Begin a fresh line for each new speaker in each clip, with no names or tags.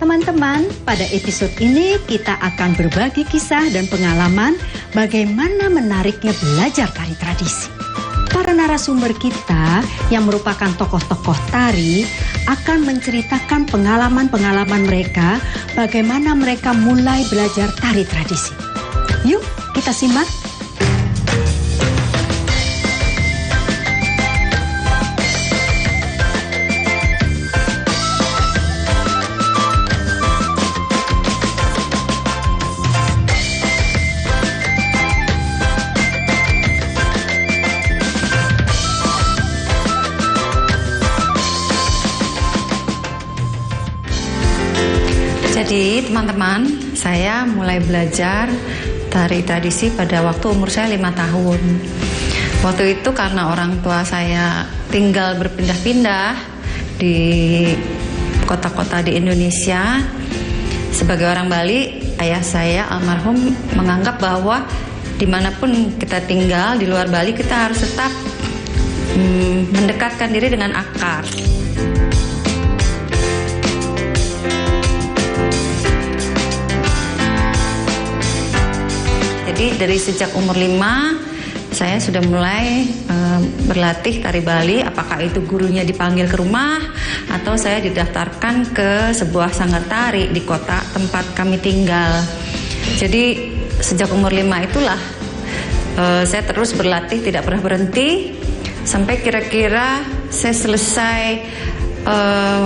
Teman-teman, pada episode ini kita akan berbagi kisah dan pengalaman bagaimana menariknya belajar tari tradisi. Para narasumber kita yang merupakan tokoh-tokoh tari akan menceritakan pengalaman-pengalaman mereka bagaimana mereka mulai belajar tari tradisi. Yuk, kita simak.
Jadi teman-teman, saya mulai belajar tari tradisi pada waktu umur saya 5 tahun. Waktu itu karena orang tua saya tinggal berpindah-pindah di kota-kota di Indonesia. Sebagai orang Bali, ayah saya almarhum menganggap bahwa dimanapun kita tinggal di luar Bali, kita harus tetap mendekatkan diri dengan akar. Jadi dari sejak umur 5 saya sudah mulai berlatih tari Bali, apakah itu gurunya dipanggil ke rumah atau saya didaftarkan ke sebuah sanggar tari di kota tempat kami tinggal. Jadi sejak umur 5 itulah saya terus berlatih, tidak pernah berhenti sampai kira-kira saya selesai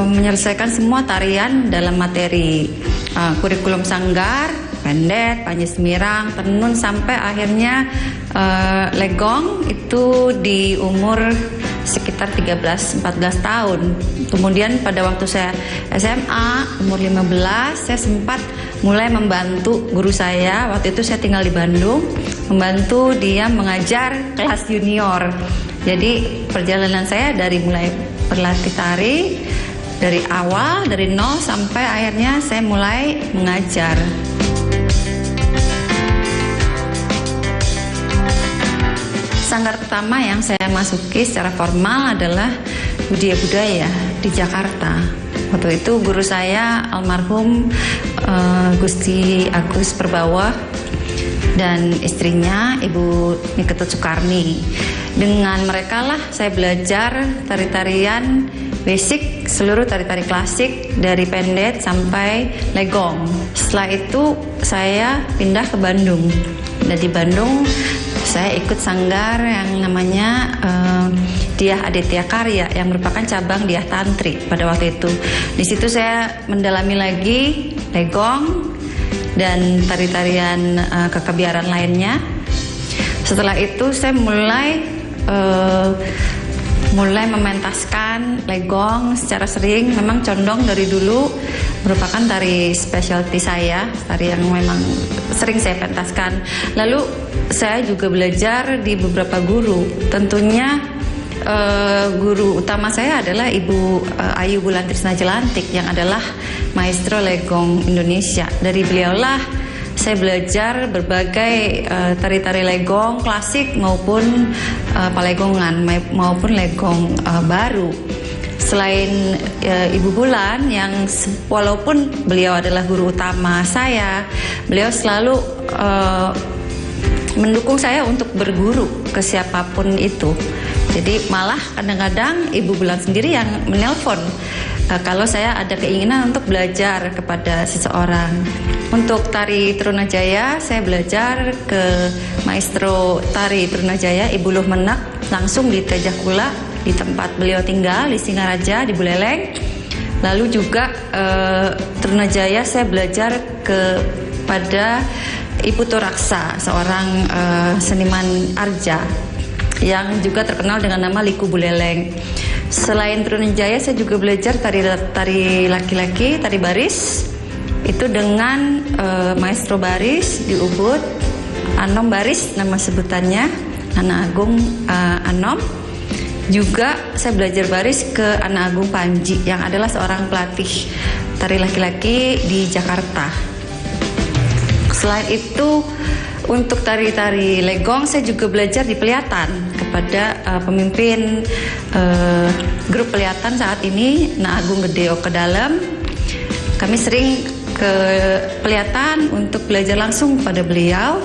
menyelesaikan semua tarian dalam materi kurikulum sanggar, pendet, panji semirang, tenun, sampai akhirnya legong itu di umur sekitar 13-14 tahun. Kemudian pada waktu saya SMA umur 15, saya sempat mulai membantu guru saya. Waktu itu saya tinggal di Bandung, membantu dia mengajar kelas junior. Jadi perjalanan saya dari mulai berlatih tari dari awal, dari nol sampai akhirnya saya mulai mengajar. Sanggar pertama yang saya masuki secara formal adalah Widya Budaya di Jakarta. Waktu itu guru saya almarhum Gusti Agus Perbawa dan istrinya Ibu Niketut Soekarni. Dengan mereka lah saya belajar tari-tarian basic seluruh tari-tari klasik dari pendet sampai legong. Setelah itu saya pindah ke Bandung. Dan di Bandung saya ikut sanggar yang namanya Diah Aditya Karya yang merupakan cabang Diah Tantri pada waktu itu. Di situ saya mendalami lagi legong dan tari-tarian kekebiaran lainnya. Setelah itu saya mulai mementaskan legong secara sering. Memang condong dari dulu merupakan tari specialty saya, tari yang memang sering saya pentaskan. Lalu saya juga belajar di beberapa guru. Tentunya guru utama saya adalah Ibu Ayu Bulan Trisna Jelantik yang adalah maestro legong Indonesia. Dari beliaulah saya belajar berbagai tari-tari legong klasik maupun palegongan maupun legong baru. Selain Ibu Bulan yang walaupun beliau adalah guru utama saya, beliau selalu mendukung saya untuk berguru ke siapapun itu. Jadi malah kadang-kadang Ibu Bulan sendiri yang menelpon kalau saya ada keinginan untuk belajar kepada seseorang. Untuk tari Trunajaya, saya belajar ke maestro tari Trunajaya, Ibu Luh Menak, langsung di Tejakula, di tempat beliau tinggal, di Singaraja, di Buleleng. Lalu juga Trunajaya saya belajar kepada Ibu Turaksa, seorang seniman arja yang juga terkenal dengan nama Liku Buleleng. Selain Trunajaya, saya juga belajar tari laki-laki, tari baris. Itu dengan maestro baris di Ubud, Anom Baris nama sebutannya, Ana Agung Anom. Juga saya belajar baris ke Ana Agung Panji yang adalah seorang pelatih tari laki-laki di Jakarta. Selain itu, untuk tari-tari legong saya juga belajar di Peliatan kepada pemimpin grup Peliatan saat ini, Na Agung Gedeo Kedalem. Kami sering ke Peliatan untuk belajar langsung pada beliau.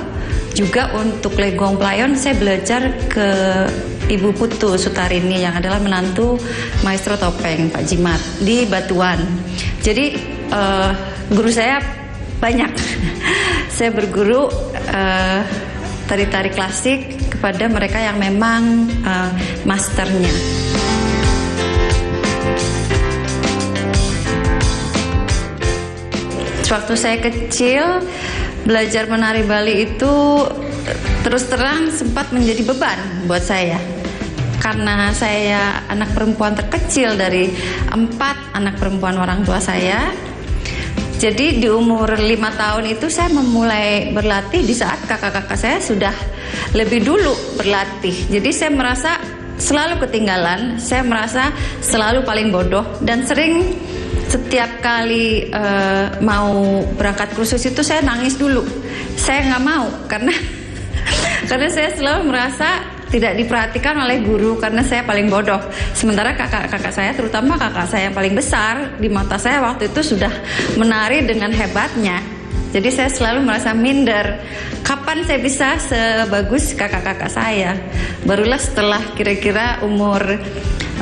Juga untuk legong Playon saya belajar ke Ibu Putu Sutarini yang adalah menantu maestro topeng Pak Jimat di Batuan. Jadi guru saya banyak. Saya berguru tari-tari klasik kepada mereka yang memang masternya. Waktu saya kecil, belajar menari Bali itu terus terang sempat menjadi beban buat saya. Karena saya anak perempuan terkecil dari 4 anak perempuan orang tua saya. Jadi di umur 5 tahun itu saya memulai berlatih di saat kakak-kakak saya sudah lebih dulu berlatih. Jadi saya merasa selalu ketinggalan, saya merasa selalu paling bodoh dan sering setiap kali mau berangkat kursus itu saya nangis dulu. Saya nggak mau karena saya selalu merasa tidak diperhatikan oleh guru karena saya paling bodoh. Sementara kakak-kakak saya, terutama kakak saya yang paling besar di mata saya waktu itu sudah menari dengan hebatnya. Jadi saya selalu merasa minder. Kapan saya bisa sebagus kakak-kakak saya? Barulah setelah kira-kira umur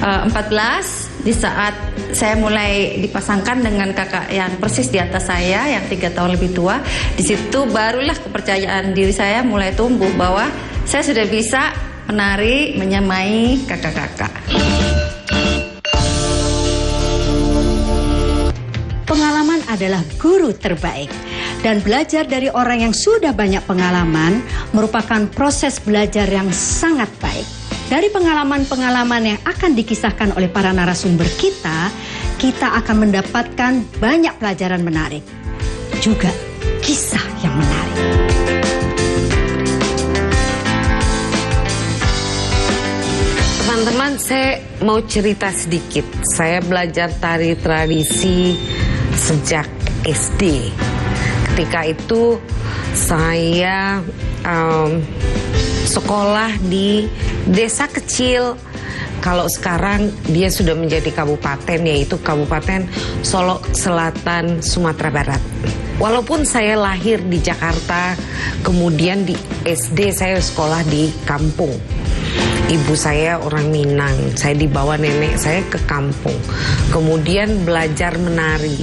14, di saat saya mulai dipasangkan dengan kakak yang persis di atas saya, yang 3 tahun lebih tua, di situ barulah kepercayaan diri saya mulai tumbuh bahwa saya sudah bisa menari menyamai kakak-kakak.
Pengalaman adalah guru terbaik. Dan belajar dari orang yang sudah banyak pengalaman merupakan proses belajar yang sangat baik. Dari pengalaman-pengalaman yang akan dikisahkan oleh para narasumber kita akan mendapatkan banyak pelajaran menarik. Juga kisah yang menarik.
Teman-teman, saya mau cerita sedikit. Saya belajar tari tradisi sejak SD. Ketika itu saya sekolah di desa kecil. Kalau sekarang dia sudah menjadi kabupaten, yaitu Kabupaten Solok Selatan, Sumatera Barat. Walaupun saya lahir di Jakarta, kemudian di SD saya sekolah di kampung. ibu saya orang Minang, saya dibawa nenek saya ke kampung, kemudian belajar menari.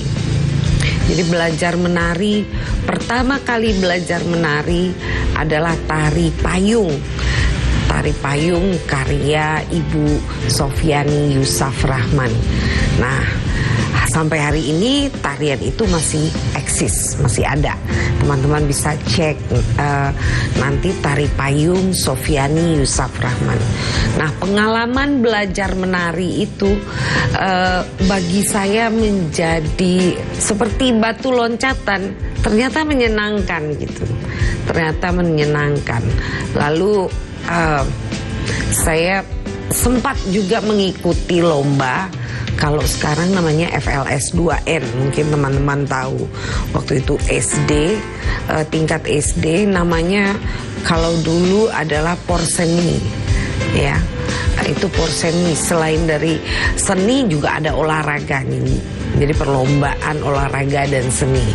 Jadi belajar menari, pertama kali belajar menari adalah tari payung. Tari payung karya Ibu Sofiani Yusaf Rahman. Nah, sampai hari ini tarian itu masih eksis, masih ada. Teman-teman bisa cek nanti tari payung Sofiani Yusaf Rahman. Nah, pengalaman belajar menari itu bagi saya menjadi seperti batu loncatan. Ternyata menyenangkan gitu. Ternyata menyenangkan. Lalu saya sempat juga mengikuti lomba. Kalau sekarang namanya FLS 2N, mungkin teman-teman tahu. Waktu itu SD, tingkat SD namanya kalau dulu adalah Porseni, ya. Itu Porseni. Selain dari seni juga ada olahraga nih. Jadi perlombaan olahraga dan seni.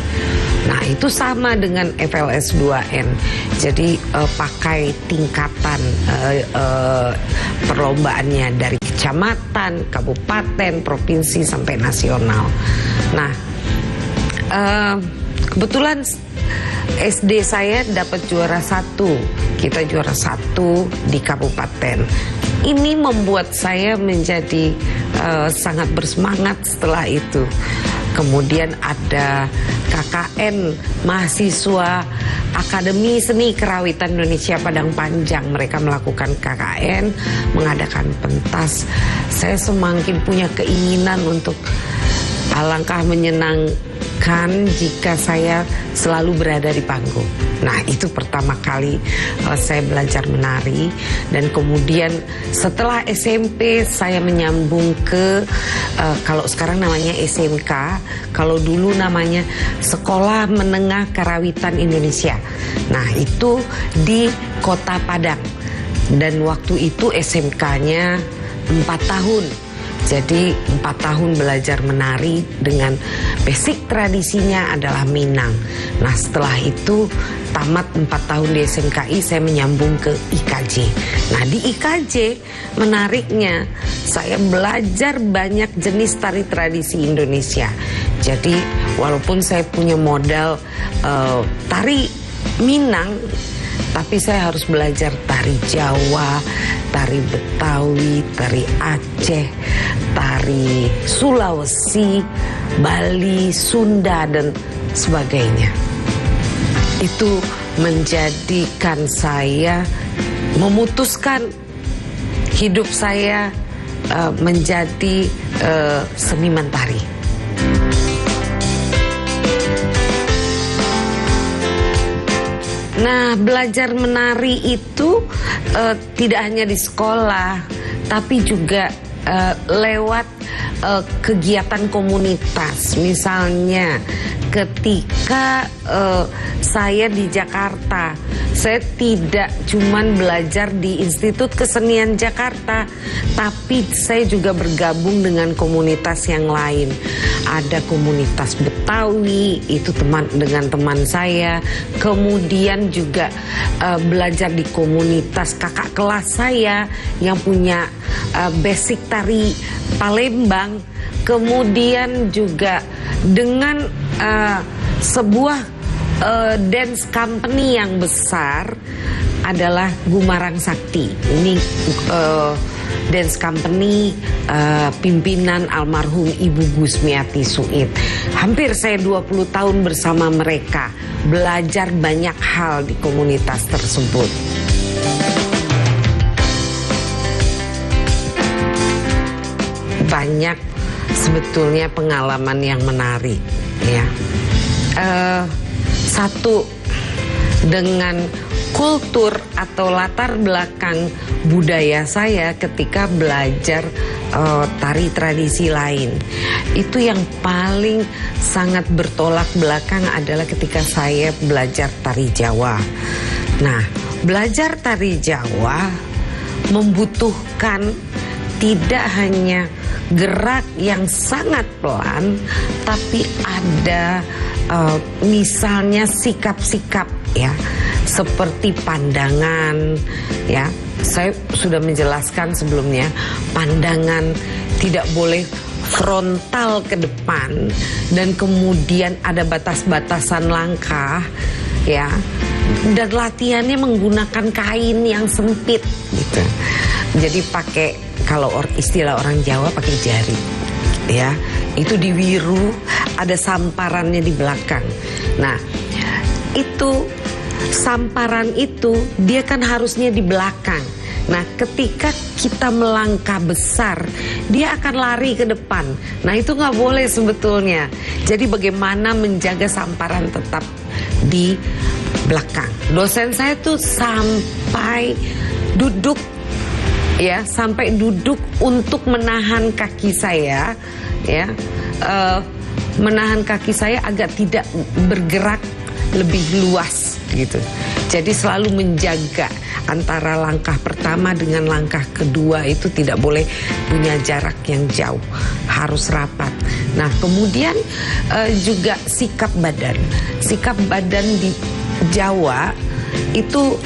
Nah, itu sama dengan FLS 2N. Jadi pakai tingkatan perlombaannya dari kecamatan, kabupaten, provinsi sampai nasional. Nah, kebetulan SD saya dapat juara 1. Kita juara 1 di kabupaten. Ini membuat saya menjadi sangat bersemangat setelah itu. Kemudian ada KKN, mahasiswa Akademi Seni Kerawitan Indonesia Padang Panjang. Mereka melakukan KKN, mengadakan pentas. Saya semakin punya keinginan untuk alangkah menyenangkan jika saya selalu berada di panggung. Nah, itu pertama kali saya belajar menari. Dan kemudian setelah SMP saya menyambung ke kalau sekarang namanya SMK, kalau dulu namanya Sekolah Menengah Karawitan Indonesia. Nah, itu di Kota Padang. Dan waktu itu SMK-nya 4 tahun. Jadi 4 tahun belajar menari dengan basic tradisinya adalah Minang. Nah, setelah itu tamat 4 tahun di SMKI, saya menyambung ke IKJ. Nah, di IKJ menariknya saya belajar banyak jenis tari tradisi Indonesia. Jadi walaupun saya punya modal tari Minang, tapi saya harus belajar tari Jawa, tari Betawi, tari Aceh, tari Sulawesi, Bali, Sunda, dan sebagainya. Itu menjadikan saya memutuskan hidup saya menjadi seniman tari. Nah, belajar menari itu tidak hanya di sekolah, tapi juga lewat kegiatan komunitas. Misalnya ketika saya di Jakarta, saya tidak cuman belajar di Institut Kesenian Jakarta, tapi saya juga bergabung dengan komunitas yang lain. Ada komunitas Betawi, itu dengan teman saya. Kemudian juga belajar di komunitas kakak kelas saya yang punya basic tari Palembang. Kemudian juga dengan sebuah dance company yang besar adalah Gumarang Sakti. Ini dance company pimpinan almarhum Ibu Gusmiati Suid. Hampir saya 20 tahun bersama mereka, belajar banyak hal di komunitas tersebut. Banyak sebetulnya pengalaman yang menarik, ya. Satu, dengan kultur atau latar belakang budaya saya ketika belajar tari tradisi lain. Itu yang paling sangat bertolak belakang adalah ketika saya belajar tari Jawa. Nah, belajar tari Jawa membutuhkan tidak hanya gerak yang sangat pelan, tapi ada misalnya sikap-sikap, ya, seperti pandangan, ya, saya sudah menjelaskan sebelumnya, pandangan tidak boleh frontal ke depan, dan kemudian ada batas-batasan langkah, ya. Dan latihannya menggunakan kain yang sempit gitu. Jadi pakai, kalau istilah orang Jawa, pakai jari, ya. Itu diwiru, ada samparannya di belakang. Nah, itu samparan itu dia kan harusnya di belakang. Nah, ketika kita melangkah besar, dia akan lari ke depan. Nah, itu nggak boleh sebetulnya. Jadi bagaimana menjaga samparan tetap di belakang. Dosen saya tuh sampai duduk, ya, sampai duduk untuk menahan kaki saya, ya, menahan kaki saya agar tidak bergerak lebih luas gitu. Jadi selalu menjaga antara langkah pertama dengan langkah kedua itu tidak boleh punya jarak yang jauh, harus rapat. Nah, kemudian juga sikap badan. Sikap badan di Jawa itu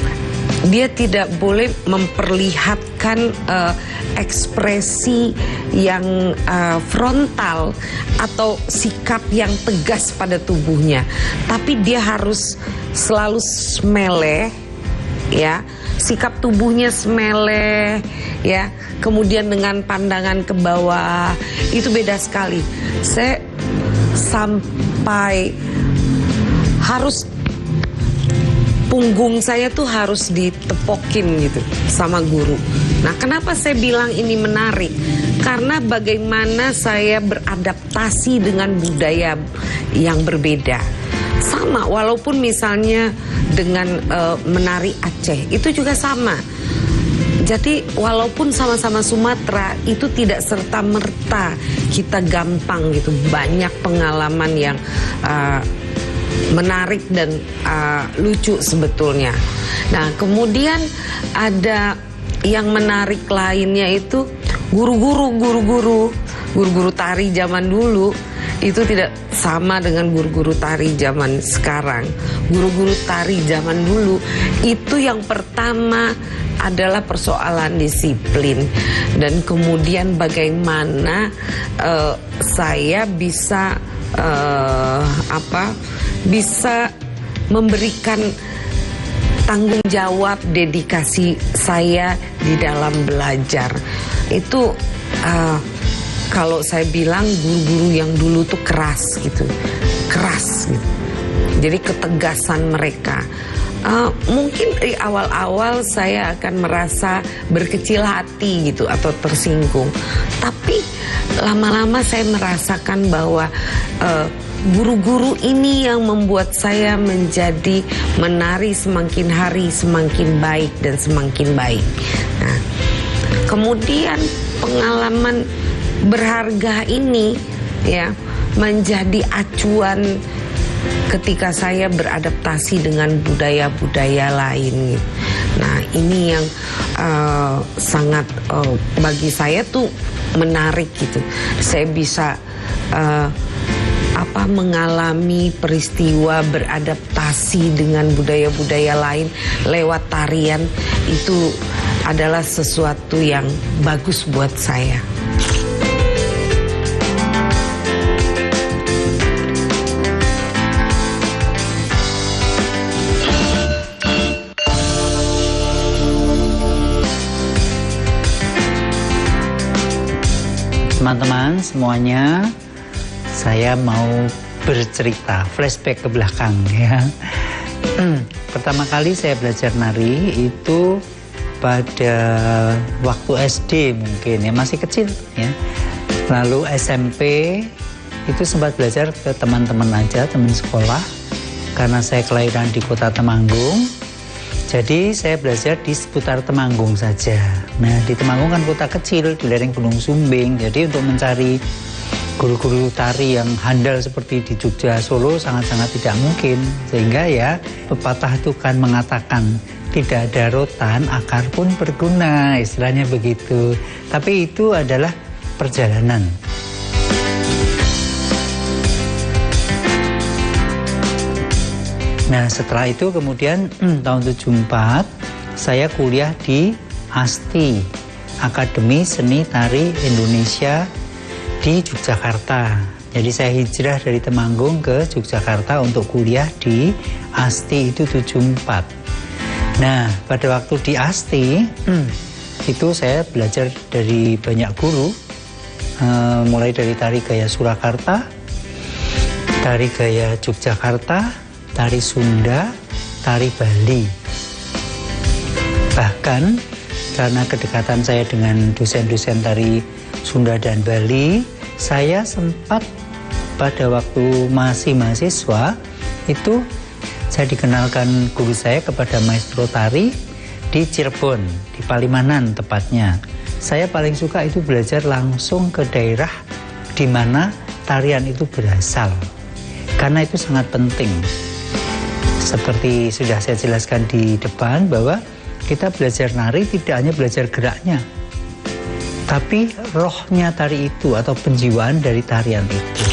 dia tidak boleh memperlihatkan ekspresi yang frontal atau sikap yang tegas pada tubuhnya, tapi dia harus selalu semeleh, ya, sikap tubuhnya semeleh, ya, kemudian dengan pandangan ke bawah itu beda sekali. Saya sampai harus, punggung saya tuh harus ditepokin gitu sama guru. Nah, kenapa saya bilang ini menarik? Karena bagaimana saya beradaptasi dengan budaya yang berbeda. Sama, walaupun misalnya dengan menari Aceh, itu juga sama. Jadi walaupun sama-sama Sumatera, itu tidak serta-merta kita gampang gitu. Banyak pengalaman yang menarik dan lucu sebetulnya. Nah, kemudian ada yang menarik lainnya itu guru-guru tari zaman dulu itu tidak sama dengan guru-guru tari zaman sekarang. Guru-guru tari zaman dulu itu yang pertama adalah persoalan disiplin, dan kemudian bagaimana saya bisa bisa memberikan tanggung jawab, dedikasi saya di dalam belajar. Itu kalau saya bilang guru-guru yang dulu tuh keras gitu. Jadi ketegasan mereka. Mungkin di awal-awal saya akan merasa berkecil hati gitu atau tersinggung. Tapi lama-lama saya merasakan bahwa guru-guru ini yang membuat saya menjadi menari semakin hari semakin baik dan semakin baik. Nah, kemudian pengalaman berharga ini, ya, menjadi acuan ketika saya beradaptasi dengan budaya-budaya lain. Nah, ini yang sangat bagi saya tuh menarik gitu. Saya bisa mengalami peristiwa beradaptasi dengan budaya-budaya lain lewat tarian. Itu adalah sesuatu yang bagus buat saya.
Teman-teman semuanya, saya mau bercerita, flashback ke belakang ya. Pertama kali saya belajar nari itu pada waktu SD mungkin ya, masih kecil ya. Lalu SMP itu sempat belajar ke teman-teman aja, teman sekolah. Karena saya kelahiran di kota Temanggung, jadi saya belajar di seputar Temanggung saja. Nah, di Temanggung kan kota kecil di lereng Gunung Sumbing. Jadi untuk mencari guru-guru tari yang handal seperti di Jogja, Solo sangat-sangat tidak mungkin. Sehingga ya pepatah itu kan mengatakan tidak ada rotan, akar pun berguna, istilahnya begitu. Tapi itu adalah perjalanan. Nah, setelah itu kemudian tahun 74 saya kuliah di ASTI, Akademi Seni Tari Indonesia di Yogyakarta. Jadi saya hijrah dari Temanggung ke Yogyakarta untuk kuliah di ASTI itu 74. Nah, pada waktu di ASTI itu saya belajar dari banyak guru, mulai dari tari gaya Surakarta, tari gaya Yogyakarta, tari Sunda, tari Bali. Bahkan karena kedekatan saya dengan dosen-dosen tari Sunda dan Bali, saya sempat pada waktu masih mahasiswa itu saya dikenalkan guru saya kepada maestro tari di Cirebon, di Palimanan tepatnya. Saya paling suka itu belajar langsung ke daerah di mana tarian itu berasal, karena itu sangat penting. Seperti sudah saya jelaskan di depan bahwa kita belajar nari tidak hanya belajar geraknya, tapi rohnya tari itu atau penjiwaan dari tarian itu.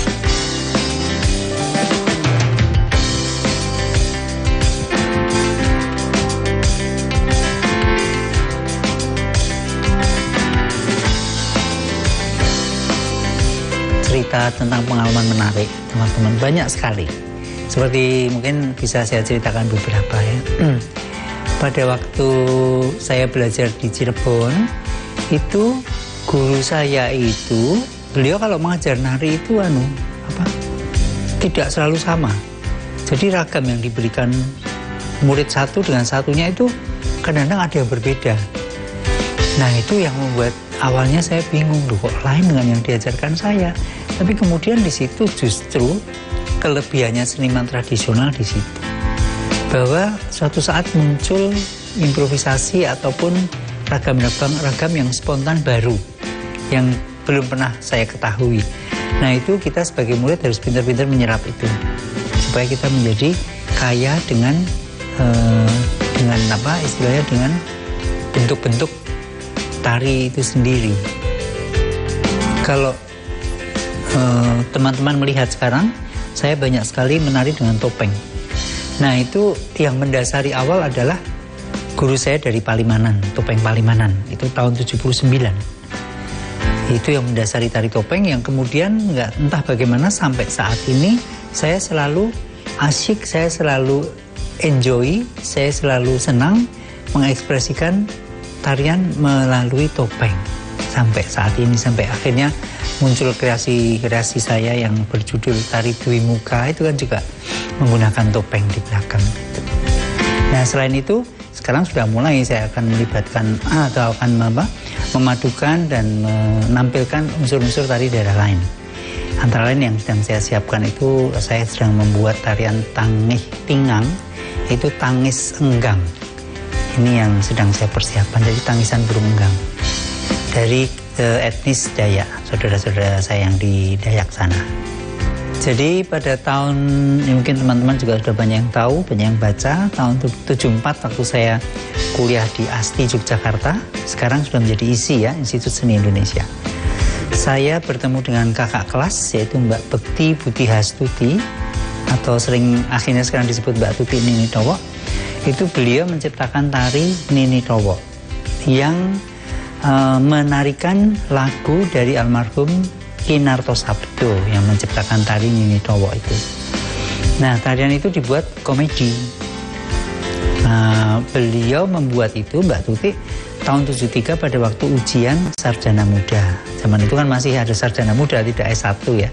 Cerita tentang pengalaman menarik, teman-teman, banyak sekali. Seperti mungkin bisa saya ceritakan beberapa ya. Pada waktu saya belajar di Cirebon, itu guru saya itu, beliau kalau mengajar nari itu tidak selalu sama. Jadi ragam yang diberikan murid satu dengan satunya itu kadang-kadang ada yang berbeda. Nah, itu yang membuat awalnya saya bingung, loh kok lain dengan yang diajarkan saya. Tapi kemudian di situ justru kelebihannya seniman tradisional di situ. Bahwa suatu saat muncul improvisasi ataupun ragam yang spontan baru yang belum pernah saya ketahui. Nah, itu kita sebagai murid harus pintar-pintar menyerap itu supaya kita menjadi kaya dengan dengan bentuk-bentuk tari itu sendiri. Kalau teman-teman melihat sekarang, saya banyak sekali menari dengan topeng. Nah, itu yang mendasari awal adalah guru saya dari Palimanan, topeng Palimanan, itu tahun 79. Itu yang mendasari tari topeng yang kemudian entah bagaimana sampai saat ini saya selalu asyik, saya selalu enjoy, saya selalu senang mengekspresikan tarian melalui topeng. Sampai saat ini, sampai akhirnya muncul kreasi saya yang berjudul Tari Dwi Muka, itu kan juga menggunakan topeng di belakang. Nah, selain itu sekarang sudah mulai saya akan melibatkan atau akan memadukan dan menampilkan unsur-unsur tari daerah lain. Antara lain yang sedang saya siapkan itu, saya sedang membuat tarian tangih pingang, itu tangis enggang. Ini yang sedang saya persiapkan, dari tangisan burung enggang dari etnis Dayak, saudara-saudara saya yang di Dayak sana. Jadi pada tahun, mungkin teman-teman juga sudah banyak yang tahu, banyak yang baca, tahun 74 waktu saya kuliah di ASTI Yogyakarta, sekarang sudah menjadi ISI ya, Institut Seni Indonesia. Saya bertemu dengan kakak kelas, yaitu Mbak Bekti Butihastuti, atau akhirnya sekarang disebut Mbak Tuti Nini Towo. Itu beliau menciptakan tari Nini Towo yang menarikan lagu dari almarhum Kinarto Sabdo yang menciptakan tari Nini Towo itu. Nah, tarian itu dibuat komedi. Beliau membuat itu, Mbak Tuti, tahun 73 pada waktu ujian sarjana muda. Zaman itu kan masih ada sarjana muda, tidak S1 ya.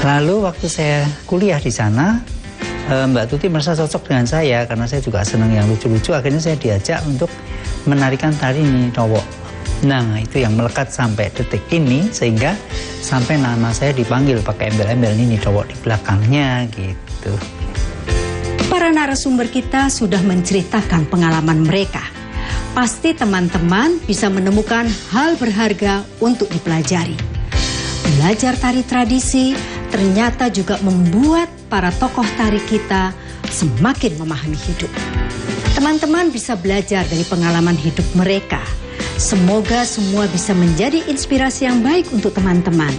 Lalu waktu saya kuliah di sana, Mbak Tuti merasa cocok dengan saya karena saya juga senang yang lucu-lucu. Akhirnya saya diajak untuk menarikan tari Nini Towo. Nah, itu yang melekat sampai detik ini, sehingga sampai nama saya dipanggil pakai embel-embel Nini Towo di belakangnya gitu.
Para narasumber kita sudah menceritakan pengalaman mereka. Pasti teman-teman bisa menemukan hal berharga untuk dipelajari. Belajar tari tradisi ternyata juga membuat para tokoh tari kita semakin memahami hidup. Teman-teman bisa belajar dari pengalaman hidup mereka. Semoga semua bisa menjadi inspirasi yang baik untuk teman-teman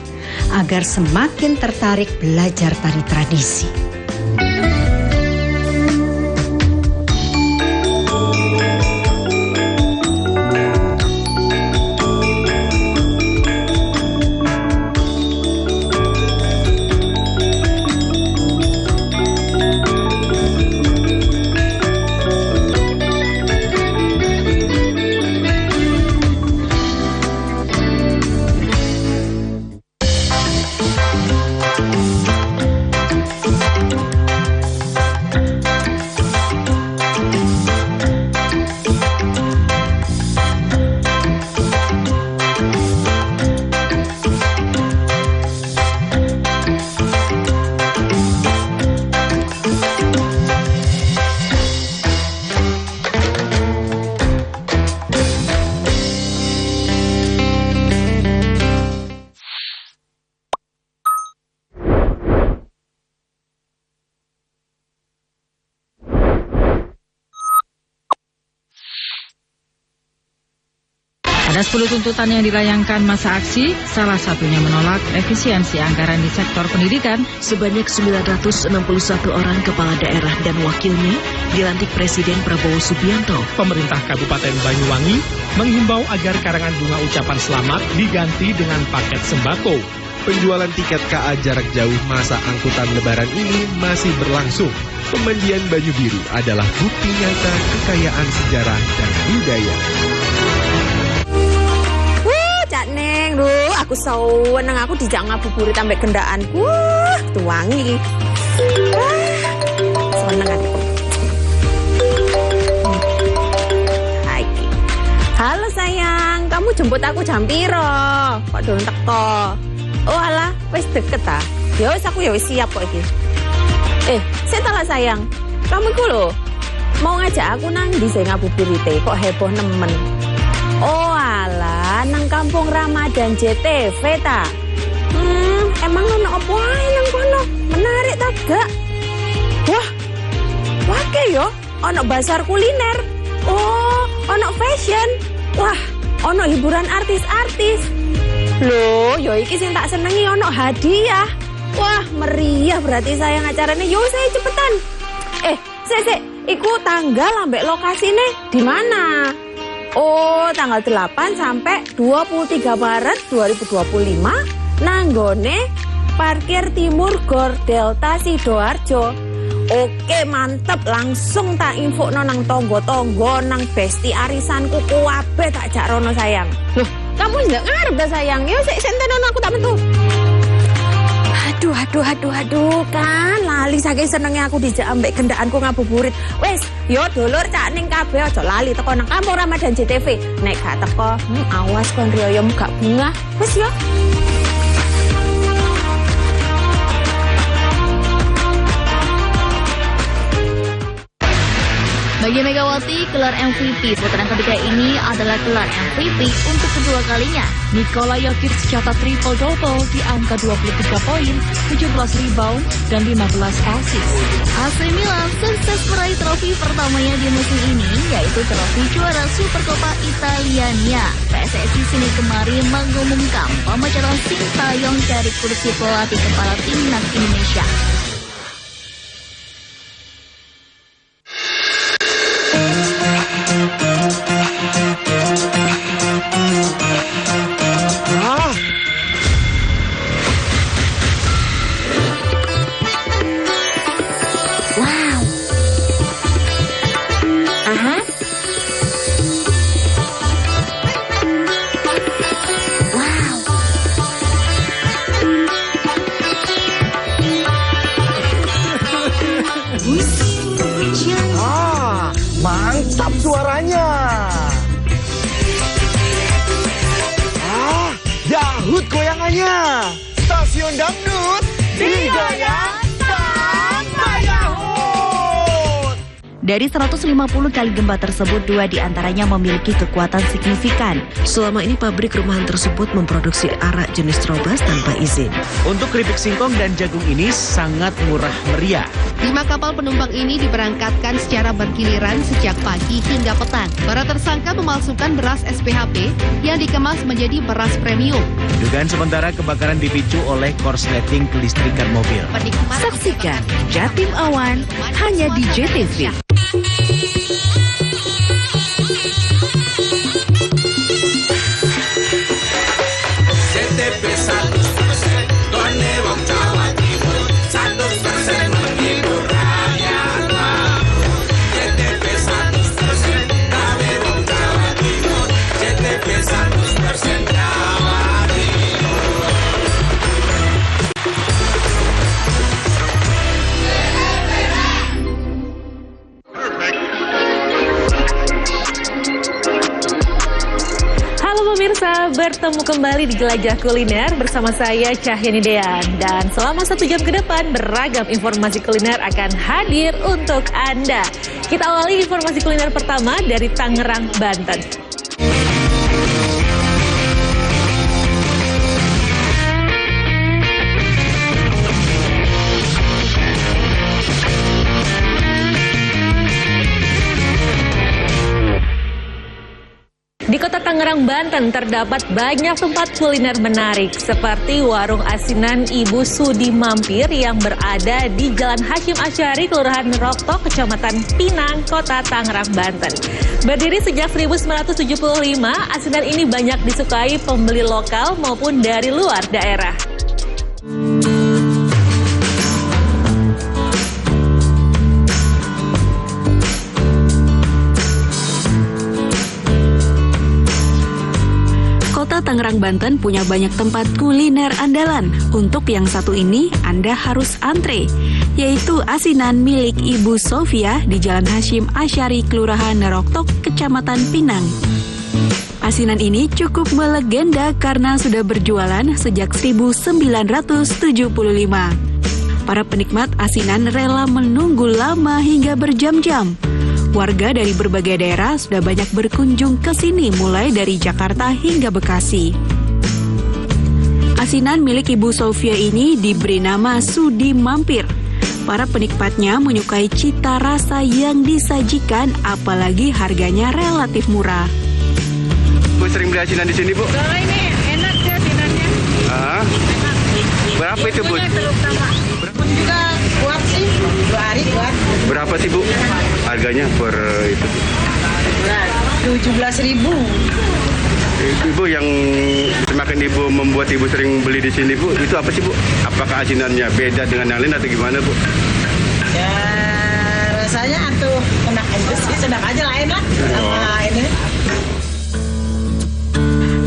agar semakin tertarik belajar tari tradisi.
Ada 10 tuntutan yang dilayangkan masa aksi, salah satunya menolak efisiensi anggaran di sektor pendidikan.
Sebanyak 961 orang kepala daerah dan wakilnya dilantik Presiden Prabowo Subianto.
Pemerintah Kabupaten Banyuwangi menghimbau agar karangan bunga ucapan selamat diganti dengan paket sembako.
Penjualan tiket KA jarak jauh masa angkutan lebaran ini masih berlangsung. Pemandian Banyu Biru adalah bukti nyata kekayaan sejarah dan budaya.
Cak Neng, aku seneng aku dijak ngabuburit ambek kendaanku. Tuwangi. Seneng aku. Hai. Halo sayang, kamu jemput aku jam piro? Kok durung teko? Oh alah, wis deket ta. Ya wis aku ya wis siap kok iki. Sik ta lah sayang. Kamu iku lho mau ngajak aku nang ndi sing ngabuburite kok heboh nemen. Oh alah, nang Kampung Ramadan JTV ta? Emang ono apa ae nang kono? Menarik ta gak? Wah, wake yo, ono bazar kuliner. Oh, ono fashion. Wah, ono hiburan artis-artis. Loh, yo iki sing tak senengi ono hadiah. Wah, meriah berarti sayang acaranya. Yo saya cepetan. Sik, iku tanggal ambek lokasine di mana? Oh, tanggal 8 sampai 23 Maret 2025 nanggone Parkir Timur Gor Delta Sidoarjo. Oke, mantep, langsung tak info nang tonggo-tonggo nang besti arisanku kuwabe tak jak rono sayang. Loh, kamu ndak ngarep dah sayang. Yo sik sentenono aku tak metu. Aduh, kan lali saking senengnya aku dijak ambek gendaanku ngabuburit. Wes, yo dulur cak ning kabeh aja lali teko nang Kampung Ramadan JTV. Nek gak teko, awas kon riyomu gak bunga. Wes yo.
Bagi Megawati, gelar MVP putaran ketiga ini adalah gelar MVP untuk kedua kalinya. Nikola Jokic mencatat triple-double di angka 23 poin, 17 rebound, dan 15 assist. AC Milan sukses meraih trofi pertamanya di musim ini, yaitu trofi juara Supercoppa Italiania. PSSI Senin kemarin mengumumkan pemecatan Sintayong dari kursi pelatih kepala timnas Indonesia.
Mantap suaranya. Dahut goyangannya. Stasiun dangdut digoyang tambah dahut.
Dari 150 kali gempa tersebut, 2 diantaranya memiliki kekuatan signifikan.
Selama ini pabrik rumahan tersebut memproduksi arak jenis Trobas tanpa izin.
Untuk keripik singkong dan jagung ini sangat murah meriah.
5 kapal penumpang ini diberangkatkan secara bergiliran sejak pagi hingga petang. Para tersangka memalsukan beras SPHP yang dikemas menjadi beras premium.
Dugaan sementara kebakaran dipicu oleh korsleting kelistrikan mobil.
Saksikan Jatim Awan hanya di JTV.
Pemirsa, bertemu kembali di Jelajah Kuliner bersama saya Cahyani Dean. Dan selama 1 jam ke depan beragam informasi kuliner akan hadir untuk Anda. Kita awali informasi kuliner pertama dari Tangerang, Banten. Di kota Tangerang Tangerang, Banten terdapat banyak tempat kuliner menarik seperti warung asinan Ibu Sudi Mampir yang berada di Jalan Hasyim Asyari, Kelurahan Roktok, Kecamatan Pinang, Kota Tangerang, Banten. Berdiri sejak 1975, asinan ini banyak disukai pembeli lokal maupun dari luar daerah.
Kota Tangerang, Banten punya banyak tempat kuliner andalan. Untuk yang satu ini, Anda harus antre, yaitu asinan milik Ibu Sofia di Jalan Hasyim Asyari, Kelurahan Roktok, Kecamatan Pinang. Asinan ini cukup melegenda karena sudah berjualan sejak 1975. Para penikmat asinan rela menunggu lama hingga berjam-jam. Warga dari berbagai daerah sudah banyak berkunjung ke sini mulai dari Jakarta hingga Bekasi. Asinan milik Ibu Sofia ini diberi nama Sudi Mampir. Para penikmatnya menyukai cita rasa yang disajikan, apalagi harganya relatif murah.
Bu sering beli asinan di sini, Bu?
Kalau ini enak sih asinannya.
Enak. Berapa itu, Bu?
Terutama. Juga kuat sih, 2 hari kuat.
Berapa sih, Bu? Harganya per itu?
17.000.
Ibu, yang semakin Ibu membuat Ibu sering beli di sini, Bu, itu apa sih, Bu? Apakah asinannya beda dengan yang lain atau gimana, Bu?
Ya, rasanya atuh enak aja sih, sedang aja lah enak sama ini.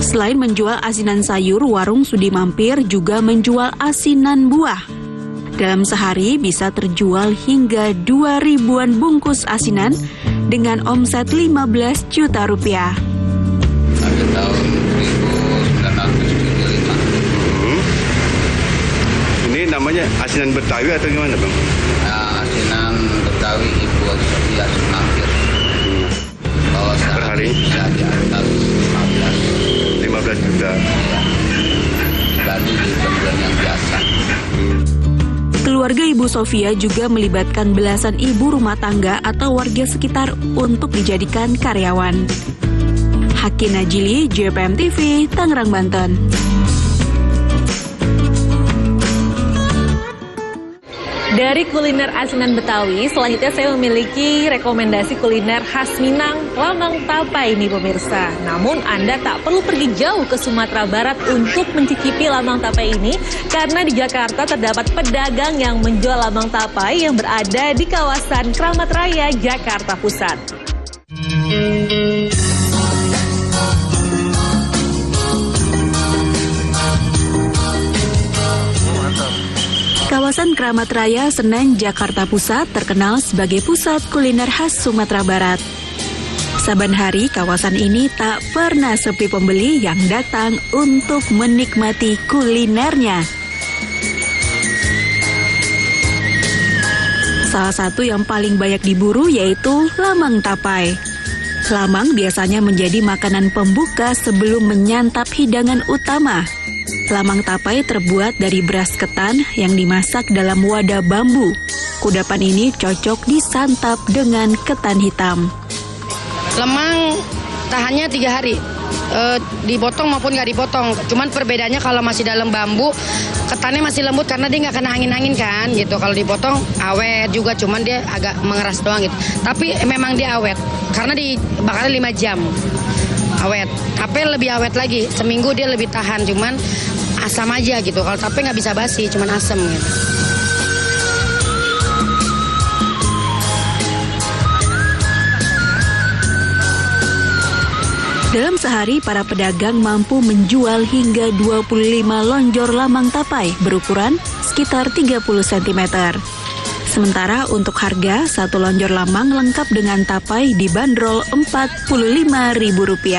Selain menjual asinan sayur, warung Sudi Mampir juga menjual asinan buah. Dalam sehari bisa terjual hingga 2.000-an bungkus asinan dengan omset 15 juta rupiah.
Pada tahun 1975.
Ini namanya asinan Betawi atau gimana, Bang?
Nah, asinan Betawi Ibu Sofia Mampir. Kalau sehari bisa di atas 15
juta.
Dibanding di bulan yang biasa.
Keluarga Ibu Sofia juga melibatkan belasan ibu rumah tangga atau warga sekitar untuk dijadikan karyawan. Hakin Najili, JPM TV, Tangerang, Banten.
Dari kuliner asinan Betawi, selanjutnya saya memiliki rekomendasi kuliner khas Minang, lamang tapai nih pemirsa. Namun Anda tak perlu pergi jauh ke Sumatera Barat untuk mencicipi lamang tapai ini, karena di Jakarta terdapat pedagang yang menjual lamang tapai yang berada di kawasan Kramat Raya, Jakarta Pusat.
Kawasan Kramat Raya, Senen, Jakarta Pusat terkenal sebagai pusat kuliner khas Sumatera Barat. Saban hari kawasan ini tak pernah sepi pembeli yang datang untuk menikmati kulinernya. Salah satu yang paling banyak diburu yaitu lamang tapai. Lamang biasanya menjadi makanan pembuka sebelum menyantap hidangan utama. Lamang tapai terbuat dari beras ketan yang dimasak dalam wadah bambu. Kudapan ini cocok disantap dengan ketan hitam.
Lemang tahannya 3 hari, dipotong maupun nggak dipotong. Cuman perbedaannya kalau masih dalam bambu, ketannya masih lembut karena dia nggak kena angin-angin kan gitu. Kalau dipotong awet juga, cuman dia agak mengeras doang gitu. Tapi memang dia awet karena dibakarnya 5 jam. Awet, tape lebih awet lagi, seminggu dia lebih tahan, cuman asam aja gitu. Kalau tape nggak bisa basi, cuman asam gitu.
Dalam sehari, para pedagang mampu menjual hingga 25 lonjor lamang tapai berukuran sekitar 30 cm. Sementara untuk harga, satu lonjor lamang lengkap dengan tapai dibanderol Rp45.000.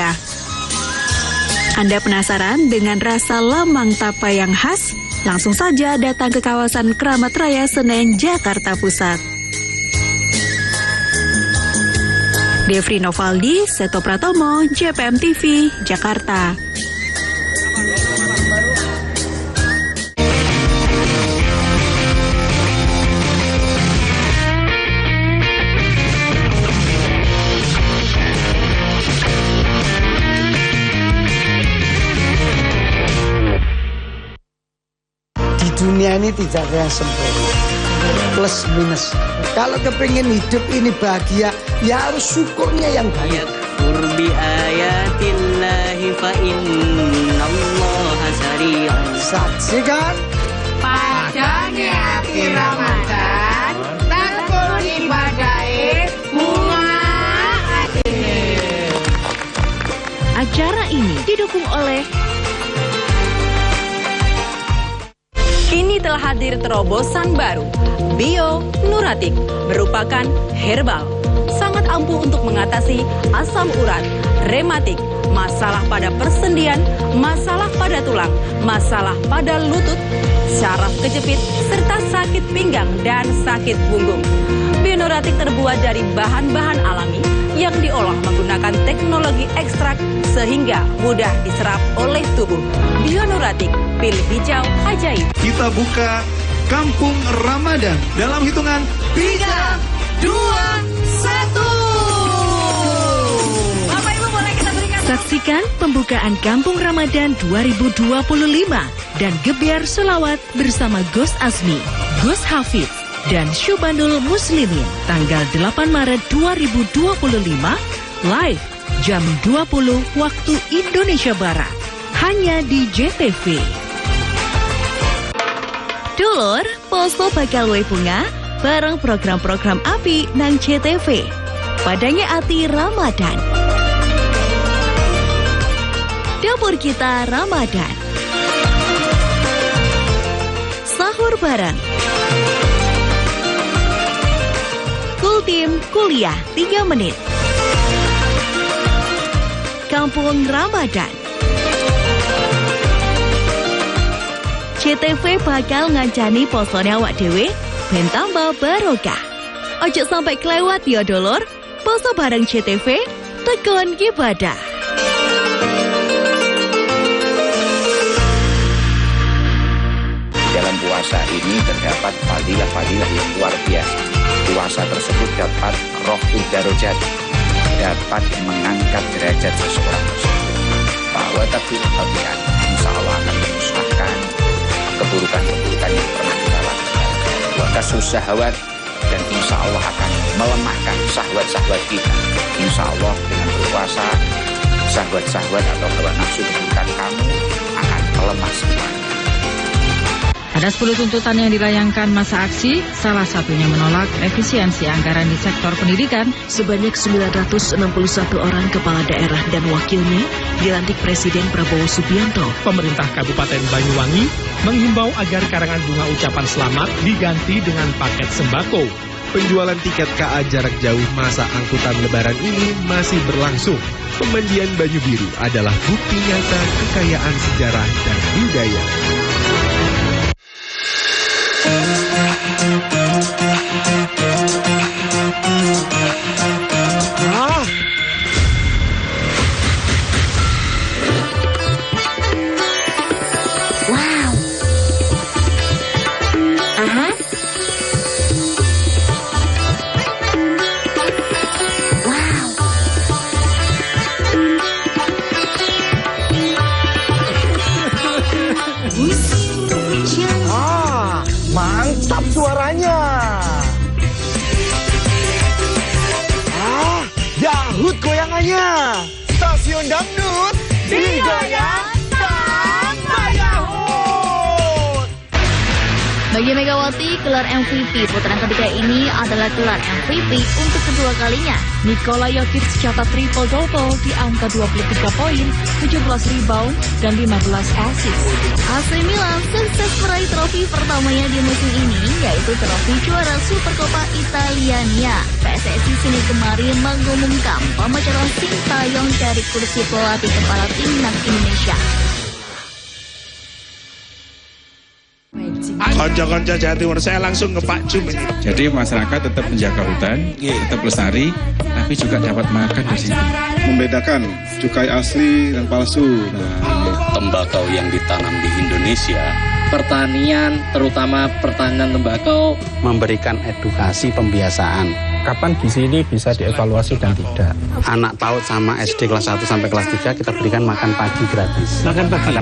Anda penasaran dengan rasa lamang tapai yang khas? Langsung saja datang ke kawasan Kramat Raya, Senen, Jakarta Pusat. Devri Novaldi, Seto Pratomo, JPM TV, Jakarta.
ini tidak ada yang sempurna, plus minus. Kalau kepingin hidup ini bahagia, ya harus syukurnya yang banyak.
Kurbi ayatillahi fa innallaha sari'un.
Saksikan
padane ati Ramadan takon ibadahe bunga atine.
Acara ini didukung oleh
Kini telah hadir terobosan baru, Bio Nuratik, merupakan herbal. Sangat ampuh untuk mengatasi asam urat, rematik, masalah pada persendian, masalah pada tulang, masalah pada lutut, syaraf kejepit, serta sakit pinggang dan sakit punggung. Bio Nuratik terbuat dari bahan-bahan alami yang diolah menggunakan teknologi ekstrak sehingga mudah diserap oleh tubuh. Bio Nuratik, pilih hijau ajaib.
Kita buka Kampung Ramadan dalam hitungan 3, 2, 1.
Bapak Ibu boleh kita berikan. Saksikan pembukaan Kampung Ramadan 2025 dan gebiar selawat bersama Gus Asmi, Gus Hafiz, dan Syubandul Muslimin tanggal 8 Maret 2025 live jam 20 waktu Indonesia Barat hanya di JTV. Dulur, poso bakal luwih bunga bareng program-program api nang JTV. Padanya ati Ramadan. Dapur kita Ramadan. Sahur bareng. Kultim kuliah 3 menit. Kampung Ramadan. JTV bakal ngancani posone awak dhewe ben tambah barokah. Ojo sampai kelewat ya dulur. Poso bareng JTV, tegon ibadah.
Dalam puasa ini terdapat fadilah-fadilah yang luar biasa. Puasa tersebut dapat rohul darajat, dapat mengangkat derajat seseorang tersebut. Bahwa tapi kalian insya Allah akan memusnahkan keburukan-keburukan yang pernah kita lakukan. Wakasus syahwat, dan insya Allah akan melemahkan syahwat-syahwat kita. Insya Allah dengan berpuasa, syahwat-syahwat atau hawa nafsu keburukan kamu akan melemah semua.
Ada 10 tuntutan yang dilayangkan masa aksi, salah satunya menolak efisiensi anggaran di sektor pendidikan.
Sebanyak 961 orang kepala daerah dan wakilnya dilantik Presiden Prabowo Subianto.
Pemerintah Kabupaten Banyuwangi menghimbau agar karangan bunga ucapan selamat diganti dengan paket sembako.
Penjualan tiket KA jarak jauh masa angkutan lebaran ini masih berlangsung. Pemandian Banyu Biru adalah bukti nyata kekayaan sejarah dan budaya.
Wow. Aha. Wow.
Mantap suaranya. Dahut goyangannya. Stasiun Dangdut digoyang sampai dahut.
Bagi Megawati, gelar MVP putaran ketiga ini adalah gelar MVP untuk kedua kalinya. Nikola Jokic catat triple-double di angka 23 poin, 17 rebound, dan 15 assist. AC Milan sukses meraih trofi pertamanya di musim ini, yaitu trofi juara Supercoppa Italiania. PSSI Senin kemarin mengumumkan pemecahan Sintayong dari kursi pelatih kepala timnas Indonesia.
Konco-konco Jawa Timur, saya langsung ke Pak Jum ini.
Jadi masyarakat tetap menjaga hutan, tetap lestari, tapi juga dapat makan di sini.
Membedakan cukai asli dan palsu.
Tembakau yang ditanam di Indonesia, pertanian, terutama pertanian tembakau,
memberikan edukasi pembiasaan. Kapan gizi ini bisa dievaluasi dan tidak. Anak PAUD sama SD kelas 1 sampai kelas 3 kita berikan makan pagi gratis. Makan pagi.